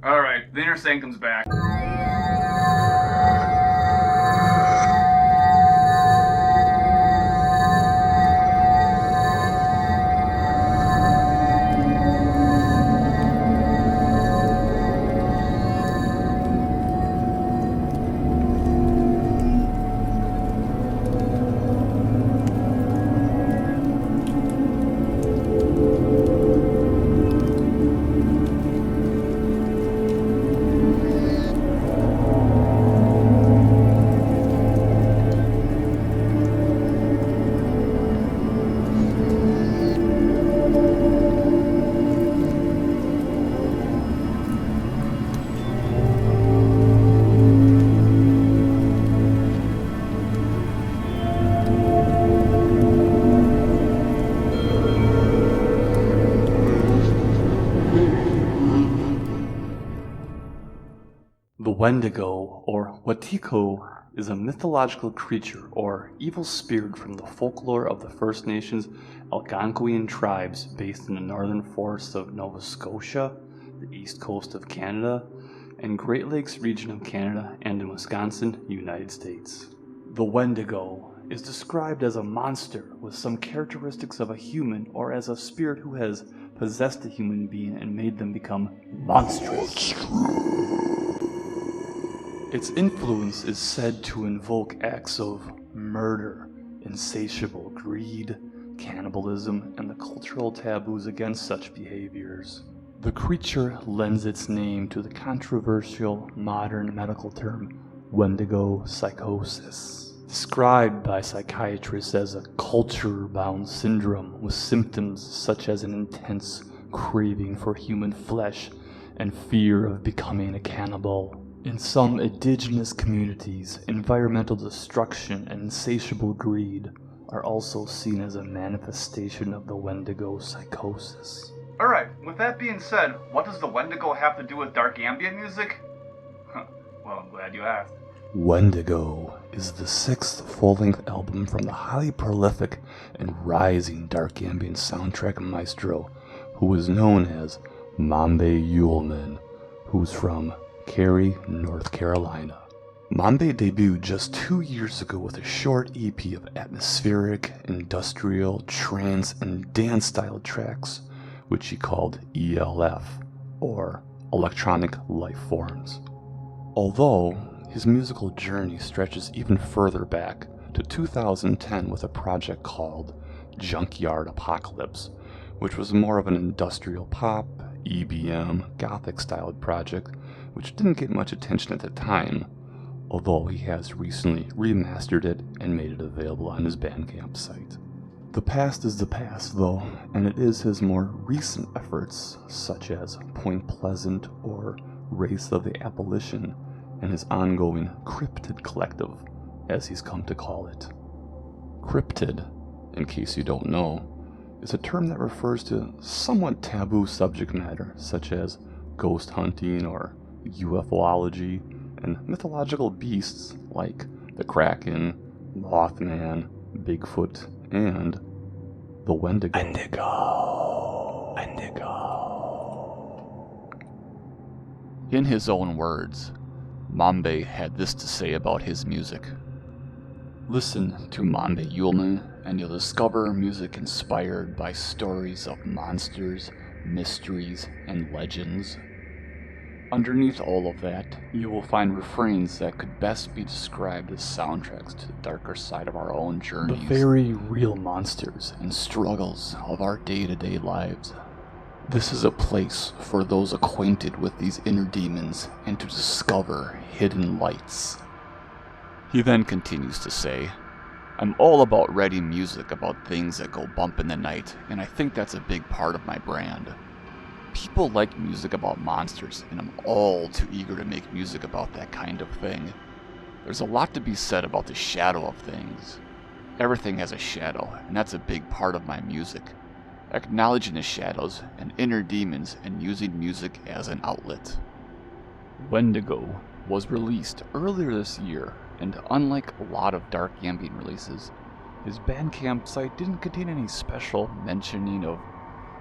Alright, the Inner Sanctum's back. The Wendigo, or Wetiko, is a mythological creature or evil spirit from the folklore of the First Nations Algonquian tribes based in the northern forests of Nova Scotia, the east coast of Canada, and Great Lakes region of Canada and in Wisconsin, United States. The Wendigo is described as a monster with some characteristics of a human or as a spirit who has possessed a human being and made them become monstrous. Its influence is said to invoke acts of murder, insatiable greed, cannibalism, and the cultural taboos against such behaviors. The creature lends its name to the controversial modern medical term Wendigo psychosis, described by psychiatrists as a culture-bound syndrome with symptoms such as an intense craving for human flesh and fear of becoming a cannibal. In some indigenous communities, environmental destruction and insatiable greed are also seen as a manifestation of the Wendigo psychosis. Alright, with that being said, what does the Wendigo have to do with dark ambient music? Well, I'm glad you asked. Wendigo is the sixth full-length album from the highly prolific and rising dark ambient soundtrack maestro, who is known as Mombi Yuleman, who's from Cary, North Carolina. Mombi debuted just 2 years ago with a short EP of atmospheric, industrial, trance, and dance-style tracks, which he called ELF, or Electronic Life Forms. Although his musical journey stretches even further back to 2010 with a project called Junkyard Apocalypse, which was more of an industrial pop, EBM, gothic-styled project, which didn't get much attention at the time, although he has recently remastered it and made it available on his Bandcamp site. The past is the past, though, and it is his more recent efforts, such as Point Pleasant or Race of the Apparition, and his ongoing Cryptid collective, as he's come to call it. Cryptid, in case you don't know, is a term that refers to somewhat taboo subject matter, such as ghost hunting or UFOlogy, and mythological beasts like the Kraken, Mothman, Bigfoot, and the Wendigo. Wendigo. In his own words, Mombi had this to say about his music. Listen to Mombi Yuleman and you'll discover music inspired by stories of monsters, mysteries, and legends. Underneath all of that, you will find refrains that could best be described as soundtracks to the darker side of our own journeys. The very real monsters and struggles of our day-to-day lives. This is a place for those acquainted with these inner demons and to discover hidden lights. He then continues to say, I'm all about writing music about things that go bump in the night, and I think that's a big part of my brand. People like music about monsters, and I'm all too eager to make music about that kind of thing. There's a lot to be said about the shadow of things. Everything has a shadow, and that's a big part of my music. Acknowledging the shadows and inner demons and using music as an outlet. Wendigo was released earlier this year, and unlike a lot of dark ambient releases, his Bandcamp site didn't contain any special mentioning of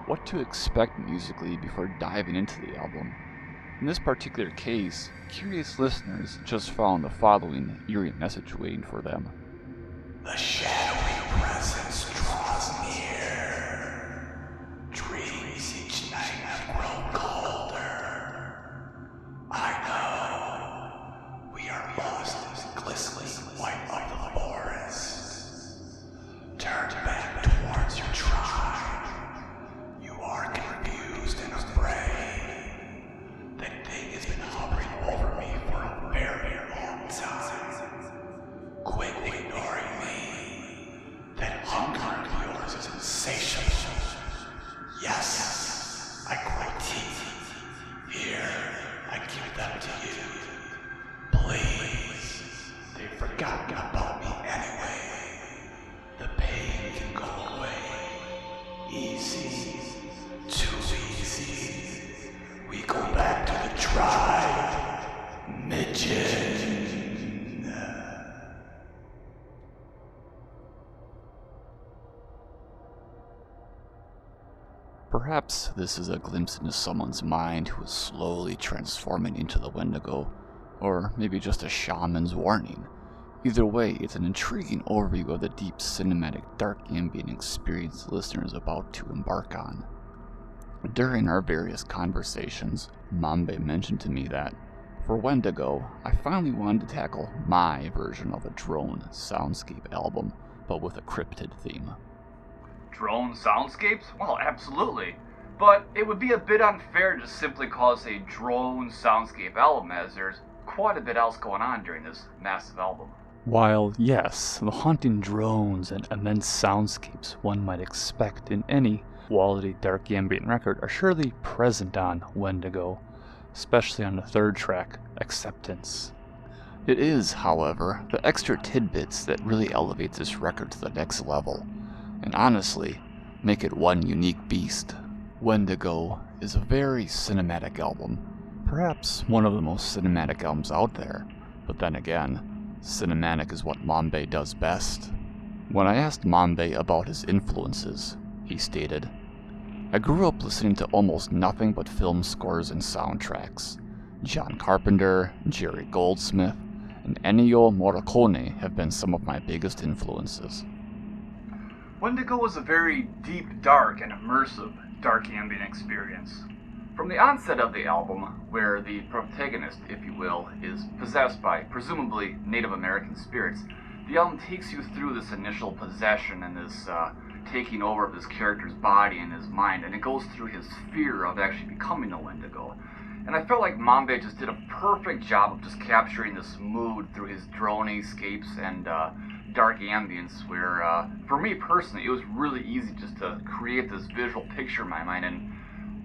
what to expect musically before diving into the album. In this particular case, curious listeners just found the following eerie message waiting for them. The shadowy presence draws near. Dreams each night have grown colder. I know we are lost in the glistening white of the forest. Turn back towards your tribe. You are confused and afraid. That thing has been hovering over me for a very long time. Quit ignoring me. That hunger of yours is insatiable. Yes, I grow teeth. Here, I give them to you. Please, they've forgotten about me anyway. The pain can go away. Easy, too easy. We go back to the tribe. Midget. Perhaps this is a glimpse into someone's mind who is slowly transforming into the Wendigo, or maybe just a shaman's warning. Either way, it's an intriguing overview of the deep cinematic dark ambient experience the listener is about to embark on. During our various conversations, Mombi mentioned to me that, for Wendigo, I finally wanted to tackle my version of a drone soundscape album, but with a cryptid theme. Drone soundscapes? Well, absolutely. But it would be a bit unfair to simply call this a drone soundscape album, as there's quite a bit else going on during this massive album. While, yes, the haunting drones and immense soundscapes one might expect in any quality dark ambient record are surely present on Wendigo, especially on the third track, Acceptance. It is, however, the extra tidbits that really elevate this record to the next level, and honestly, make it one unique beast. Wendigo is a very cinematic album, perhaps one of the most cinematic albums out there, but then again, cinematic is what Mombi does best. When I asked Mombi about his influences, he stated, I grew up listening to almost nothing but film scores and soundtracks. John Carpenter, Jerry Goldsmith, and Ennio Morricone have been some of my biggest influences. Wendigo was a very deep, dark, and immersive dark ambient experience. From the onset of the album, where the protagonist, if you will, is possessed by, presumably, Native American spirits, the album takes you through this initial possession and this taking over of this character's body and his mind, and it goes through his fear of actually becoming a Wendigo. And I felt like Mombi just did a perfect job of just capturing this mood through his dronescapes and dark ambience, where, for me personally, it was really easy just to create this visual picture in my mind. And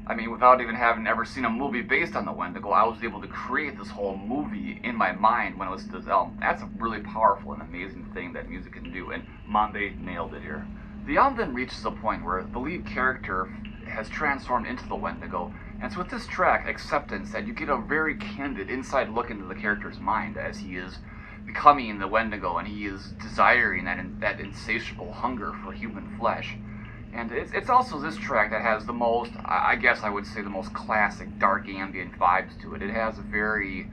I mean, without even having ever seen a movie based on the Wendigo, I was able to create this whole movie in my mind when I listened to this album. That's a really powerful and amazing thing that music can do, and Mombi nailed it here. The album then reaches a point where the lead character has transformed into the Wendigo, and it's with this track, Acceptance, that you get a very candid inside look into the character's mind as he is becoming the Wendigo, and he is desiring that insatiable hunger for human flesh. And it's also this track that has the most, I guess I would say, the most classic dark ambient vibes to it. It has a very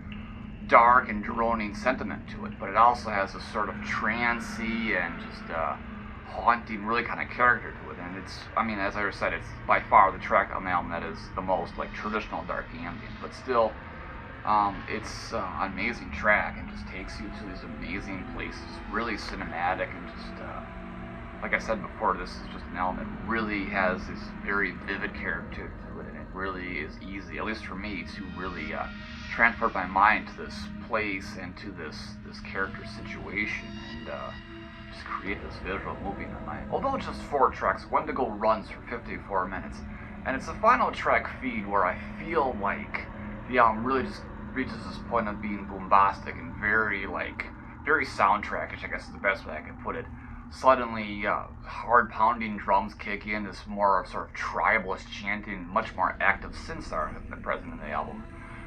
dark and droning sentiment to it, but it also has a sort of trancy and just haunting, really kind of character to it. And it's, I mean, as I said, it's by far the track on the album that is the most like traditional dark ambient, but still, it's an amazing track and just takes you to these amazing places, really cinematic and just, like I said before, this is just an album that really has this very vivid character to it, and it really is easy, at least for me, to really transport my mind to this place and to this character situation and just create this visual movie in my mind. Although just 4 tracks, Wendigo runs for 54 minutes, and it's the final track feed where I feel like the album really just reaches this point of being bombastic and very soundtrackish, I guess is the best way I could put it. Suddenly, hard pounding drums kick in, this more sort of tribalist chanting, much more active synths are present in the album,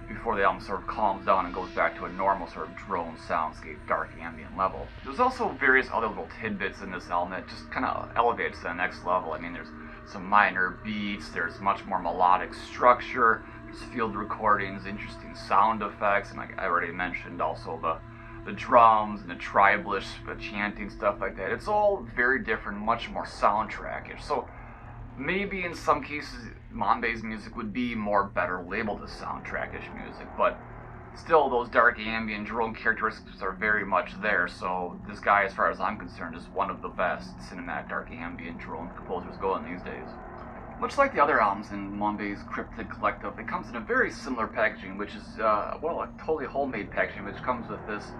before the album sort of calms down and goes back to a normal sort of drone soundscape, dark ambient level. There's also various other little tidbits in this album that just kind of elevates to the next level. I mean, there's some minor beats, there's much more melodic structure, there's field recordings, interesting sound effects, and like I already mentioned, also the drums and the tribalish chanting, stuff like that. It's all very different, much more soundtrackish. So maybe in some cases Mombi's music would be more better labeled as soundtrackish music, but still those dark ambient drone characteristics are very much there. So this guy, as far as I'm concerned, is one of the best cinematic dark ambient drone composers going these days. Much like the other albums in Mombi's Cryptid collective, it comes in a very similar packaging, which is, well, a totally homemade packaging, which comes with this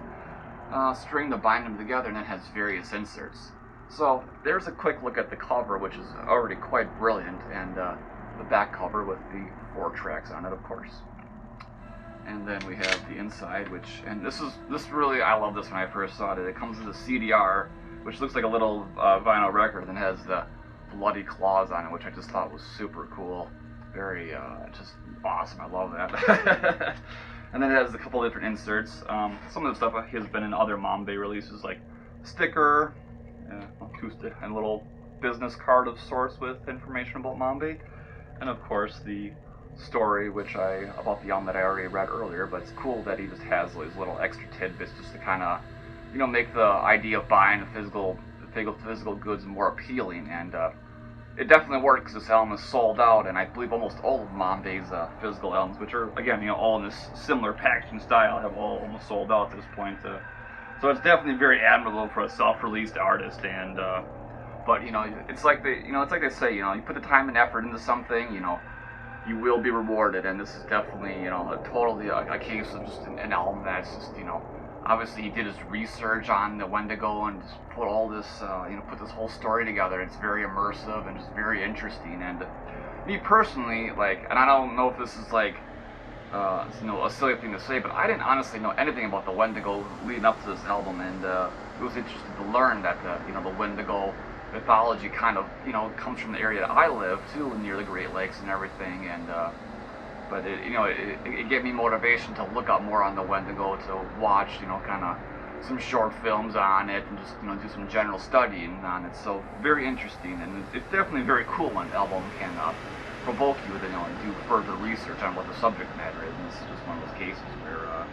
string to bind them together, and then has various inserts. So there's a quick look at the cover, which is already quite brilliant, and the back cover with the 4 tracks on it, of course. And then we have the inside, and this really, I love this when I first saw it. It comes with a CDR, which looks like a little vinyl record, and has the bloody claws on it, which I just thought was super cool. Very, just awesome. I love that. And then it has a couple different inserts. Some of the stuff has been in other Mombi releases, like sticker, acoustic, and a little business card of sorts with information about Mombi, and of course the story about the album that I already read earlier. But it's cool that he just has these little extra tidbits just to kind of, make the idea of buying the physical goods more appealing. And it definitely worked, because this album is sold out, and I believe almost all of Mombi's physical albums, which are, again, all in this similar packaging style, have all almost sold out to this point. So it's definitely very admirable for a self-released artist. And but it's like they say, you put the time and effort into something, you will be rewarded. And this is definitely, totally a case of just an album that's just, obviously he did his research on the Wendigo and just put all this, put this whole story together. It's very immersive and just very interesting. And me personally, and I don't know if this is a silly thing to say, but I didn't honestly know anything about the Wendigo leading up to this album, and it was interesting to learn that the Wendigo mythology kind of comes from the area that I live too, near the Great Lakes and everything. And but it gave me motivation to look up more on the Wendigo, to watch kind of some short films on it, and just do some general studying on it. So very interesting, and it's definitely very cool when an album can provoke you to do further research on what the subject matter is. And this is just one of those cases where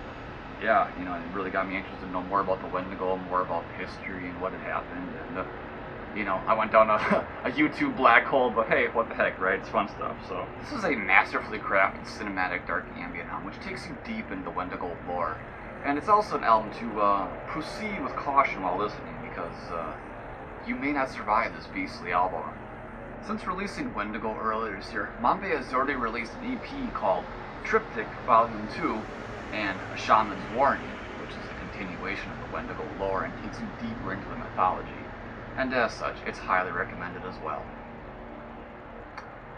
it really got me interested to know more about the Wendigo, more about the history and what had happened. And I went down a YouTube black hole, but hey, what the heck, right? It's fun stuff. So this is a masterfully crafted cinematic dark ambient album, which takes you deep into the Wendigo lore. And it's also an album to proceed with caution while listening, because you may not survive this beastly album. Since releasing Wendigo earlier this year, Mombi has already released an EP called Triptych Volume 2 and A Shaman's Warning, which is a continuation of the Wendigo lore and takes you deeper into the mythology. And as such, it's highly recommended as well.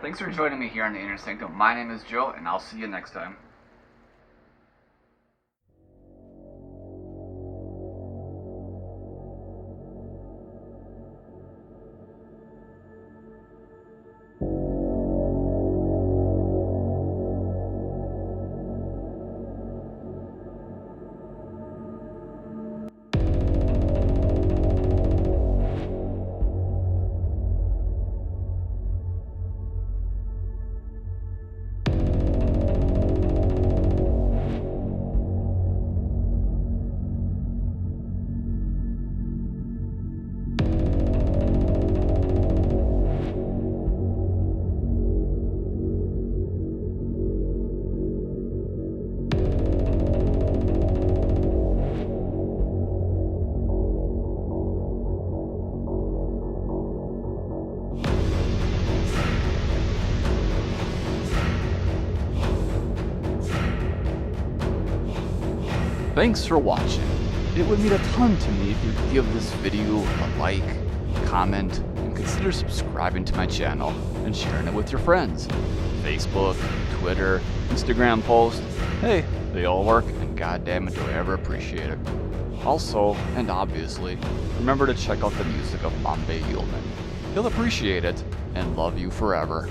Thanks for joining me here on the Inner Sanctum. My name is Joe, and I'll see you next time. Thanks for watching. It would mean a ton to me if you could give this video a like, comment, and consider subscribing to my channel and sharing it with your friends. Facebook, Twitter, Instagram posts, hey, they all work, and goddamn it, do I ever appreciate it. Also, and obviously, remember to check out the music of Mombi Yuleman. He'll appreciate it and love you forever.